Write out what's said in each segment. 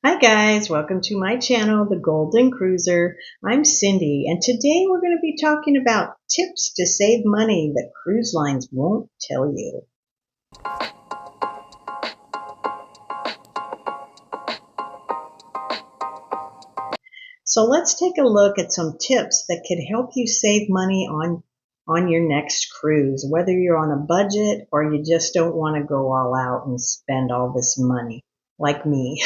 Hi guys, welcome to my channel, The Golden Cruiser. I'm Cindy, and today we're going to be talking about tips to save money that cruise lines won't tell you. So let's take a look at some tips that could help you save money on your next cruise, whether you're on a budget or you just don't want to go all out and spend all this money, like me.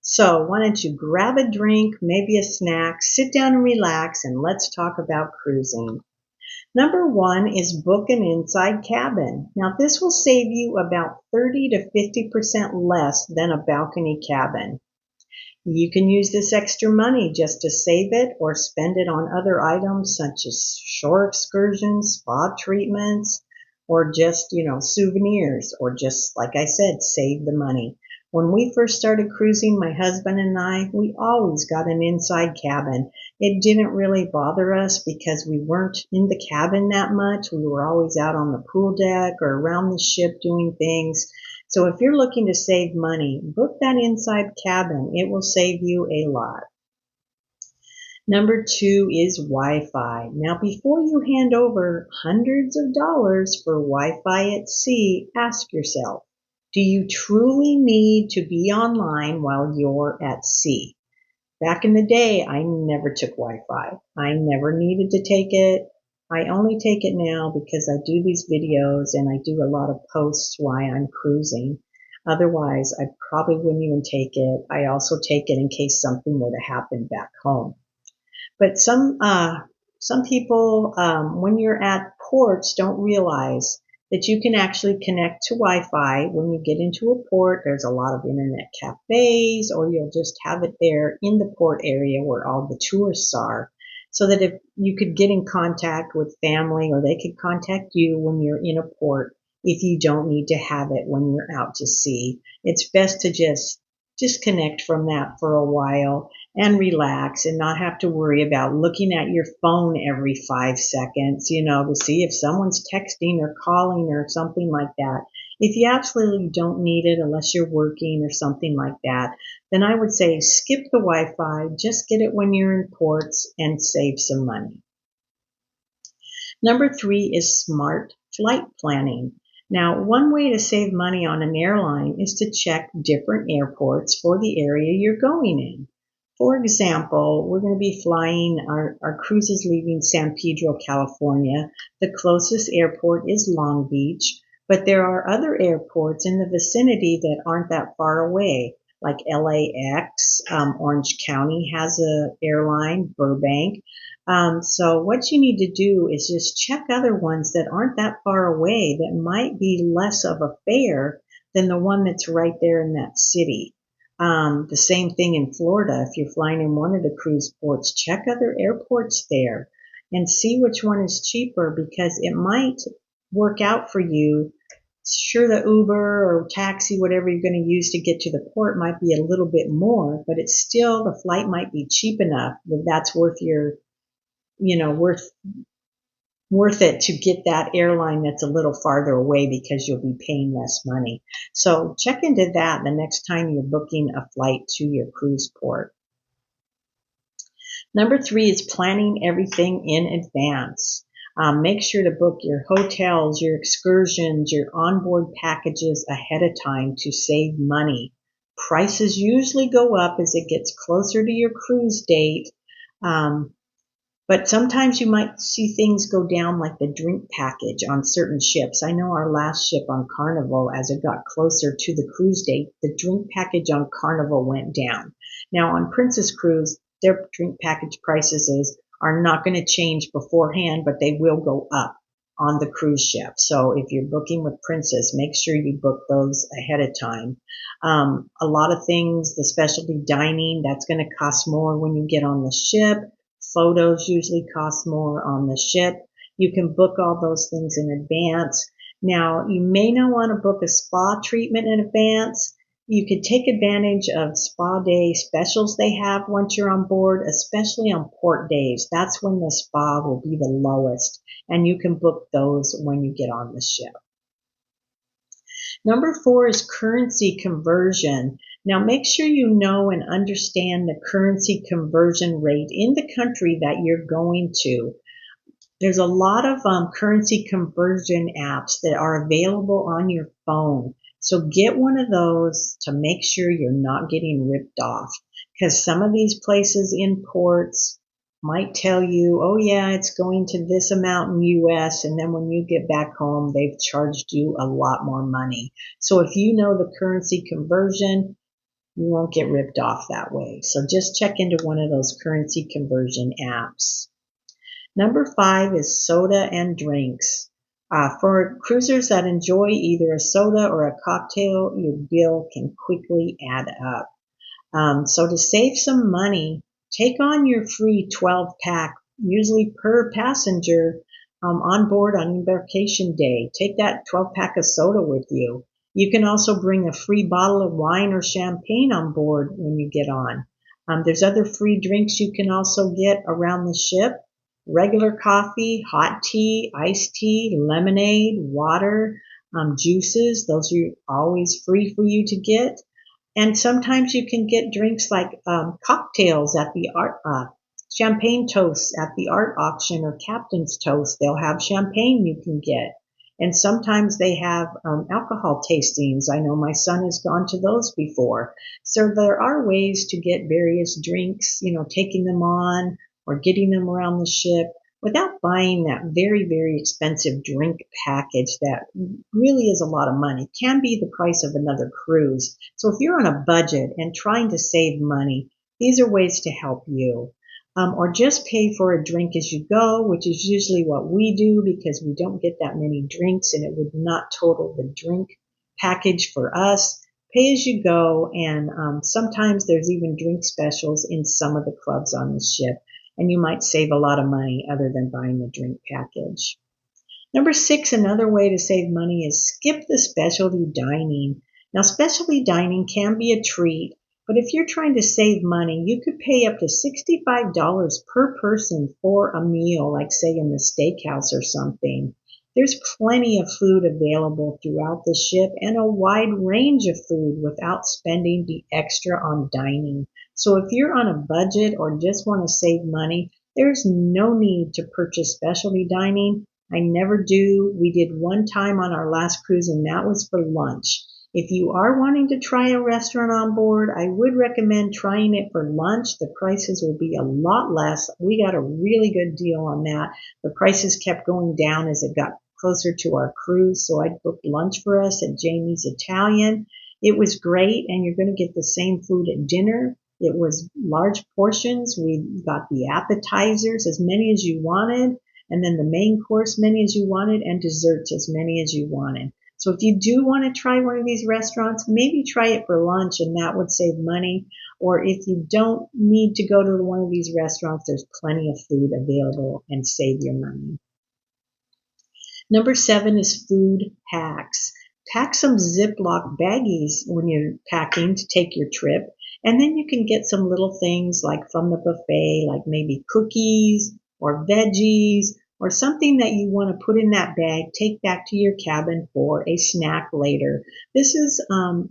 So why don't you grab a drink, maybe a snack, sit down and relax, and let's talk about cruising. Number one is book an inside cabin. Now this will save you about 30 to 50% less than a balcony cabin. You can use this extra money just to save it or spend it on other items such as shore excursions, spa treatments, or just, souvenirs, or just, like I said, save the money. When we first started cruising, my husband and I, we always got an inside cabin. It didn't really bother us because we weren't in the cabin that much. We were always out on the pool deck or around the ship doing things. So if you're looking to save money, book that inside cabin. It will save you a lot. Number two is Wi-Fi. Now, before you hand over hundreds of dollars for Wi-Fi at sea, ask yourself, do you truly need to be online while you're at sea? Back in the day, I never took Wi-Fi. I never needed to take it. I only take it now because I do these videos and I do a lot of posts while I'm cruising. Otherwise, I probably wouldn't even take it. I also take it in case something were to happen back home. But some people, when you're at ports, don't realize that you can actually connect to Wi-Fi when you get into a port. There's a lot of internet cafes, or you'll just have it there in the port area where all the tourists are, so that if you could get in contact with family, or they could contact you when you're in a port if you don't need to have it when you're out to sea. It's best to just disconnect from that for a while and relax and not have to worry about looking at your phone every 5 seconds, to see if someone's texting or calling or something like that. If you absolutely don't need it unless you're working or something like that, then I would say skip the Wi-Fi, just get it when you're in ports and save some money. Number three is smart flight planning. Now, one way to save money on an airline is to check different airports for the area you're going in. For example, we're going to be flying, our cruise is leaving San Pedro, California. The closest airport is Long Beach, but there are other airports in the vicinity that aren't that far away, like LAX. Orange County has a airline, Burbank. So what you need to do is just check other ones that aren't that far away that might be less of a fare than the one that's right there in that city. The same thing in Florida. If you're flying in one of the cruise ports, check other airports there and see which one is cheaper, because it might work out for you. Sure, the Uber or taxi, whatever you're going to use to get to the port, might be a little bit more, but it's still, the flight might be cheap enough that that's worth your, worth it to get that airline that's a little farther away, because you'll be paying less money. So check into that the next time you're booking a flight to your cruise port. Number three is planning everything in advance. Make sure to book your hotels, your excursions, your onboard packages ahead of time to save money. Prices usually go up as it gets closer to your cruise date. But sometimes you might see things go down, like the drink package on certain ships. I know our last ship on Carnival, as it got closer to the cruise date, the drink package on Carnival went down. Now on Princess Cruise, their drink package prices are not going to change beforehand, but they will go up on the cruise ship. So if you're booking with Princess, make sure you book those ahead of time. A lot of things, the specialty dining, that's going to cost more when you get on the ship. Photos usually cost more on the ship. You can book all those things in advance. Now, you may not want to book a spa treatment in advance. You could take advantage of spa day specials they have once you're on board, especially on port days. That's when the spa will be the lowest, and you can book those when you get on the ship. Number 4 is currency conversion. Now make sure you know and understand the currency conversion rate in the country that you're going to. There's a lot of currency conversion apps that are available on your phone. So get one of those to make sure you're not getting ripped off. Because some of these places in ports might tell you, oh yeah, it's going to this amount in US, and then when you get back home, they've charged you a lot more money. So if you know the currency conversion, you won't get ripped off that way. So just check into one of those currency conversion apps. Number 5 is soda and drinks. For cruisers that enjoy either a soda or a cocktail, your bill can quickly add up. So to save some money, take on your free 12-pack, usually per passenger, on board on embarkation day. Take that 12-pack of soda with you. You can also bring a free bottle of wine or champagne on board when you get on. There's other free drinks you can also get around the ship. Regular coffee, hot tea, iced tea, lemonade, water, juices. Those are always free for you to get. And sometimes you can get drinks like cocktails at the art, champagne toasts at the art auction or captain's toast. They'll have champagne you can get. And sometimes they have alcohol tastings. I know my son has gone to those before. So there are ways to get various drinks, taking them on or getting them around the ship without buying that very, very expensive drink package that really is a lot of money. It can be the price of another cruise. So if you're on a budget and trying to save money, these are ways to help you. Or just pay for a drink as you go, which is usually what we do because we don't get that many drinks and it would not total the drink package for us. Pay as you go, and sometimes there's even drink specials in some of the clubs on the ship, and you might save a lot of money other than buying the drink package. Number 6, another way to save money is skip the specialty dining. Now, specialty dining can be a treat, but if you're trying to save money, you could pay up to $65 per person for a meal, like say in the steakhouse or something. There's plenty of food available throughout the ship and a wide range of food without spending the extra on dining. So if you're on a budget or just want to save money, there's no need to purchase specialty dining. I never do. We did one time on our last cruise, and that was for lunch. If you are wanting to try a restaurant on board, I would recommend trying it for lunch. The prices will be a lot less. We got a really good deal on that. The prices kept going down as it got closer to our cruise, so I booked lunch for us at Jamie's Italian. It was great, and you're going to get the same food at dinner. It was large portions. We got the appetizers, as many as you wanted, and then the main course, many as you wanted, and desserts, as many as you wanted. So if you do want to try one of these restaurants, maybe try it for lunch, and that would save money. Or if you don't need to go to one of these restaurants, there's plenty of food available and save your money. Number 7 is food hacks. Pack some Ziploc baggies when you're packing to take your trip, and then you can get some little things like from the buffet, like maybe cookies or veggies or something that you want to put in that bag, take back to your cabin for a snack later. This is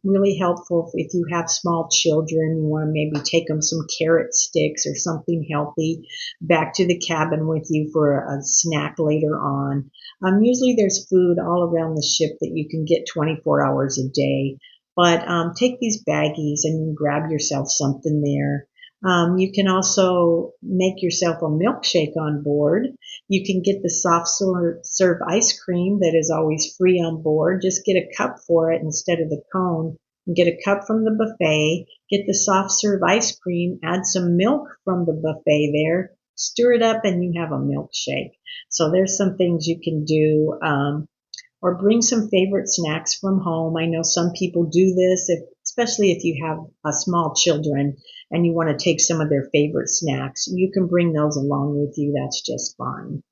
really helpful if you have small children. You want to maybe take them some carrot sticks or something healthy back to the cabin with you for a snack later on. Usually there's food all around the ship that you can get 24 hours a day, but take these baggies and grab yourself something there. You can also make yourself a milkshake on board. You can get the soft serve ice cream that is always free on board. Just get a cup for it instead of the cone. And get a cup from the buffet. Get the soft serve ice cream. Add some milk from the buffet there. Stir it up and you have a milkshake. So there's some things you can do. Or bring some favorite snacks from home. I know some people do this, especially if you have small children and you want to take some of their favorite snacks. You can bring those along with you. That's just fine.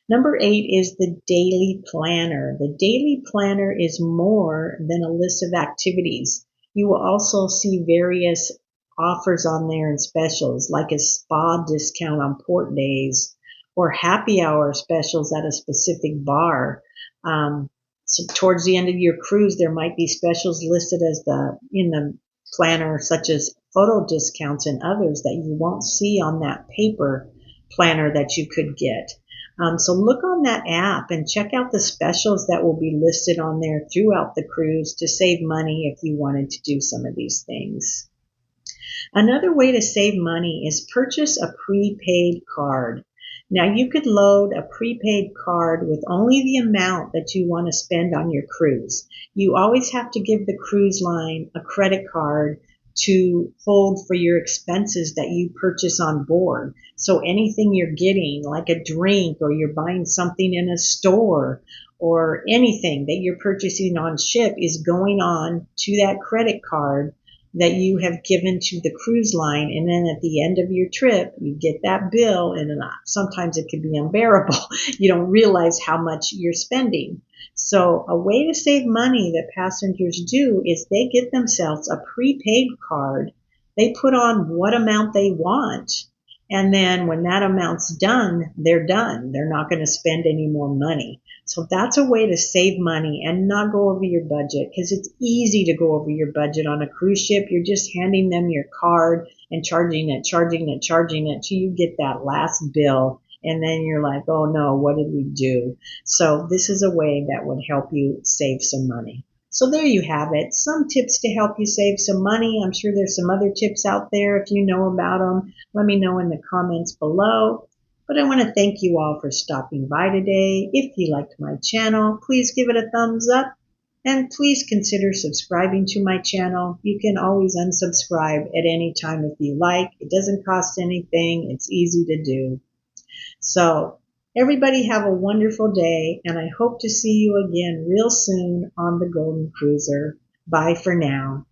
Number 8 is the daily planner. The daily planner is more than a list of activities. You will also see various offers on there and specials, like a spa discount on port days or happy hour specials at a specific bar. So towards the end of your cruise, there might be specials listed as in the planner, such as photo discounts and others that you won't see on that paper planner that you could get. So look on that app and check out the specials that will be listed on there throughout the cruise to save money if you wanted to do some of these things. Another way to save money is purchase a prepaid card. Now you could load a prepaid card with only the amount that you want to spend on your cruise. You always have to give the cruise line a credit card to hold for your expenses that you purchase on board. So anything you're getting, like a drink, or you're buying something in a store, or anything that you're purchasing on ship is going on to that credit card that you have given to the cruise line. And then at the end of your trip, you get that bill, and sometimes it can be unbearable. You don't realize how much you're spending. So a way to save money that passengers do is they get themselves a prepaid card. They put on what amount they want. And then when that amount's done, they're done. They're not going to spend any more money. So that's a way to save money and not go over your budget, because it's easy to go over your budget on a cruise ship. You're just handing them your card and charging it till you get that last bill. And then you're like, oh no, what did we do? So this is a way that would help you save some money. So there you have it. Some tips to help you save some money. I'm sure there's some other tips out there. If you know about them, let me know in the comments below. But I want to thank you all for stopping by today. If you liked my channel, please give it a thumbs up. And please consider subscribing to my channel. You can always unsubscribe at any time if you like. It doesn't cost anything. It's easy to do. So everybody have a wonderful day, and I hope to see you again real soon on the Golden Cruiser. Bye for now.